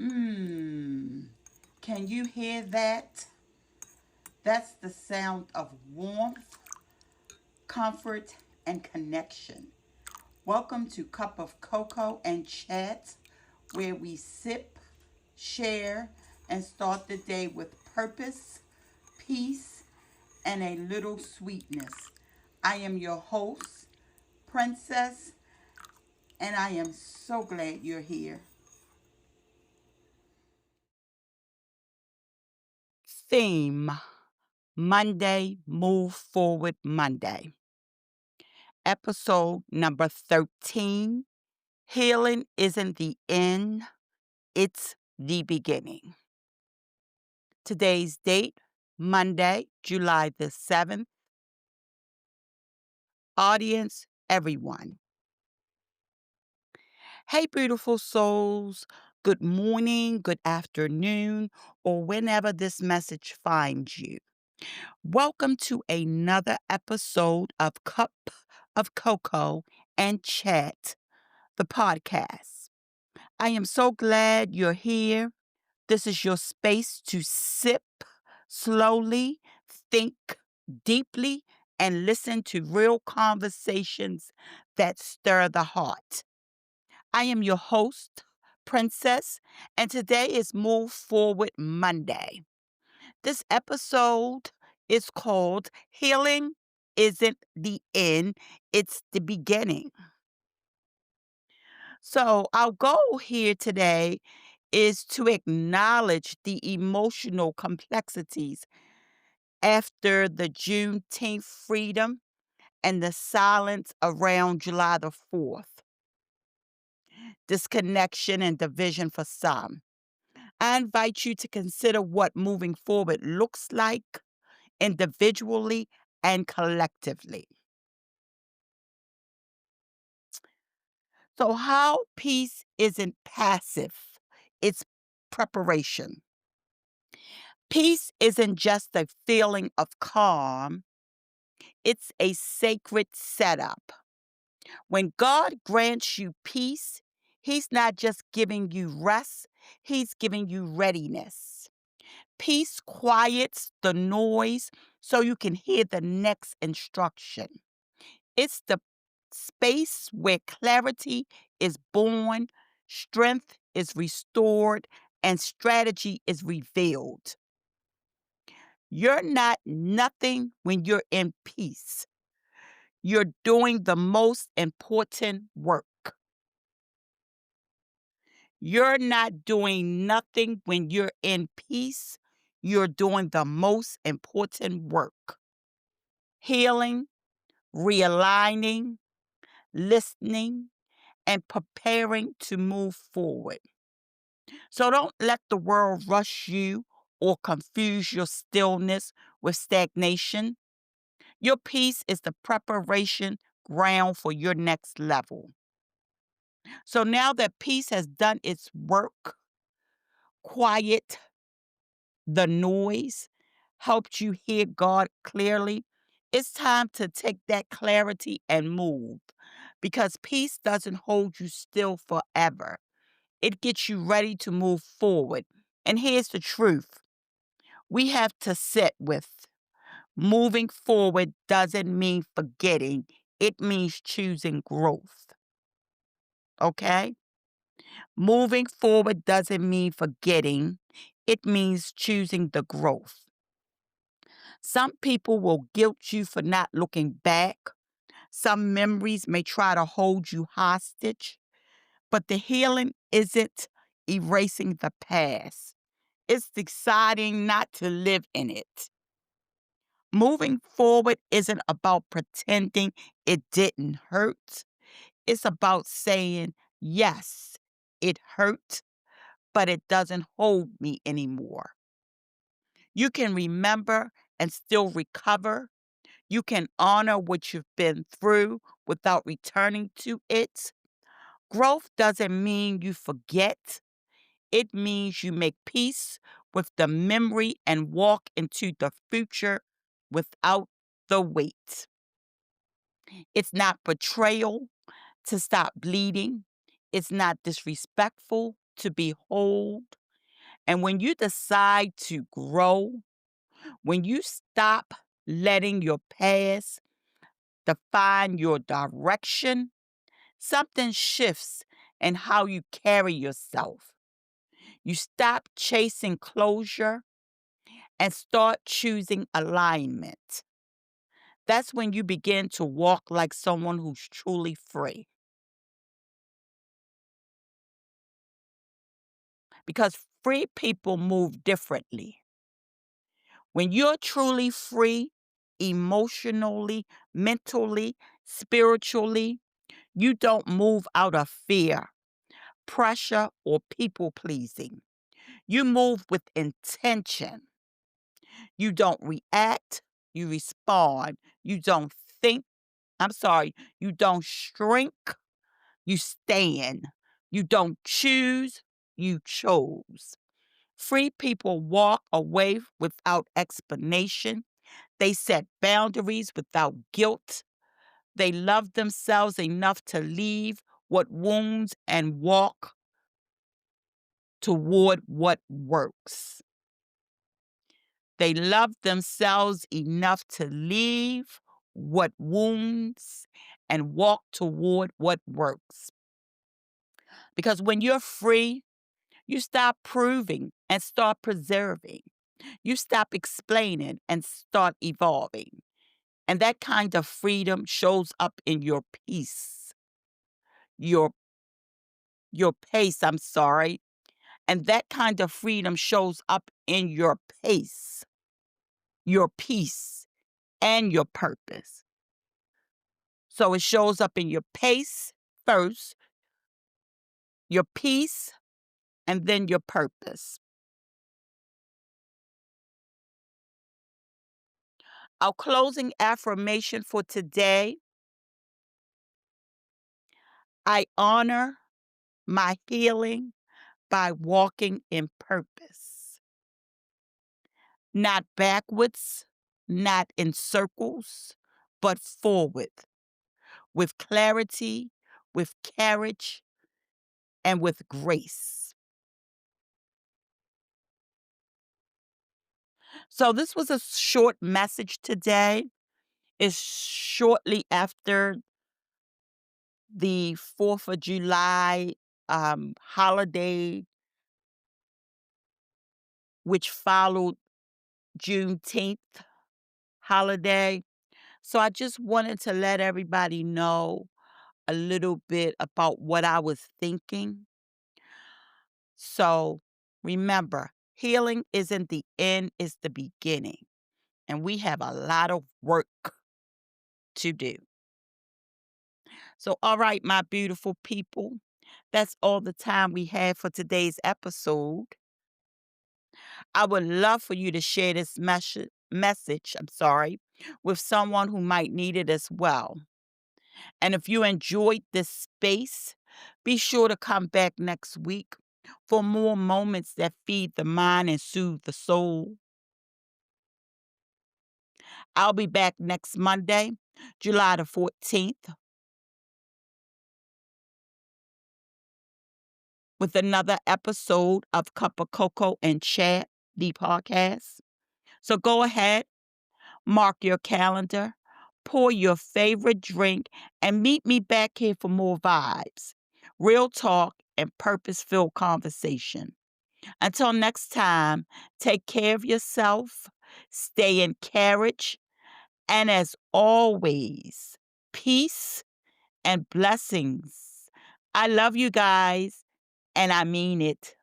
Mmm. Can you hear that? That's the sound of warmth, comfort, and connection. Welcome to Cup of Cocoa and Chat, where we sip, share, and start the day with purpose, peace, and a little sweetness. I am your host, Princess, and I am so glad you're here. Theme Monday, Move Forward Monday. Episode number 13. Healing isn't the end, it's the beginning. Today's date, Monday, July the 7th. Audience, everyone. Hey, beautiful souls. Good morning, good afternoon, or whenever this message finds you. Welcome to another episode of Cup of Cocoa and Chat, the podcast. I am so glad you're here. This is your space to sip slowly, think deeply, and listen to real conversations that stir the heart. I am your host, Princess, and today is Move Forward Monday. This episode is called Healing Isn't the End, It's the Beginning. So, our goal here today is to acknowledge the emotional complexities after the Juneteenth freedom and the silence around July the 4th, disconnection and division for some. I invite you to consider what moving forward looks like individually and collectively. So, how peace isn't passive, it's preparation. Peace isn't just a feeling of calm, it's a sacred setup. When God grants you peace, He's not just giving you rest, He's giving you readiness. Peace quiets the noise so you can hear the next instruction. It's the space where clarity is born, strength is restored, and strategy is revealed. You're not nothing when you're in peace. You're doing the most important work. You're not doing nothing when you're in peace. You're doing the most important work. Healing, realigning, listening, and preparing to move forward. So don't let the world rush you or confuse your stillness with stagnation. Your peace is the preparation ground for your next level. So now that peace has done its work, quiet the noise, helped you hear God clearly, it's time to take that clarity and move because peace doesn't hold you still forever. It gets you ready to move forward. And here's the truth we have to sit with. Moving forward doesn't mean forgetting, it means choosing growth. Okay? Moving forward doesn't mean forgetting, it means choosing the growth. Some people will guilt you for not looking back. Some memories may try to hold you hostage, but the healing isn't erasing the past. It's deciding not to live in it. Moving forward isn't about pretending it didn't hurt. It's about saying, yes, it hurt, but it doesn't hold me anymore. You can remember and still recover. You can honor what you've been through without returning to it. Growth doesn't mean you forget. It means you make peace with the memory and walk into the future without the weight. It's not betrayal to stop bleeding. It's not disrespectful. to behold, and when you decide to grow, when you stop letting your past define your direction, something shifts in how you carry yourself. You stop chasing closure and start choosing alignment. That's when you begin to walk like someone who's truly free. Because free people move differently. When you're truly free, emotionally, mentally, spiritually, you don't move out of fear, pressure, or people pleasing. You move with intention. You don't react, you respond. You don't think, you don't shrink, you stand. You don't choose, you chose. Free people walk away without explanation. They set boundaries without guilt. They love themselves enough to leave what wounds and walk toward what works. They love themselves enough to leave what wounds and walk toward what works. Because when you're free, you stop proving and start preserving. You stop explaining and start evolving. And that kind of freedom shows up in your peace, your pace, And that kind of freedom shows up in your pace, your peace, and your purpose. So it shows up in your pace first, your peace, and then your purpose. Our closing affirmation for today: I honor my healing by walking in purpose, not backwards, not in circles, but forward, with clarity, with courage, and with grace. So this was a short message today. It's shortly after the 4th of July holiday, which followed Juneteenth holiday. So I just wanted to let everybody know a little bit about what I was thinking. So remember, healing isn't the end, it's the beginning. And we have a lot of work to do. So, all right, my beautiful people, that's all the time we have for today's episode. I would love for you to share this message, with someone who might need it as well. And if you enjoyed this space, be sure to come back next week for more moments that feed the mind and soothe the soul. I'll be back next Monday, July the 14th, with another episode of Cup of Cocoa and Chat, the podcast. So go ahead, mark your calendar, pour your favorite drink, and meet me back here for more vibes, real talk, and purpose-filled conversation. Until next time, take care of yourself, stay encouraged, and as always, peace and blessings. I love you guys, and I mean it.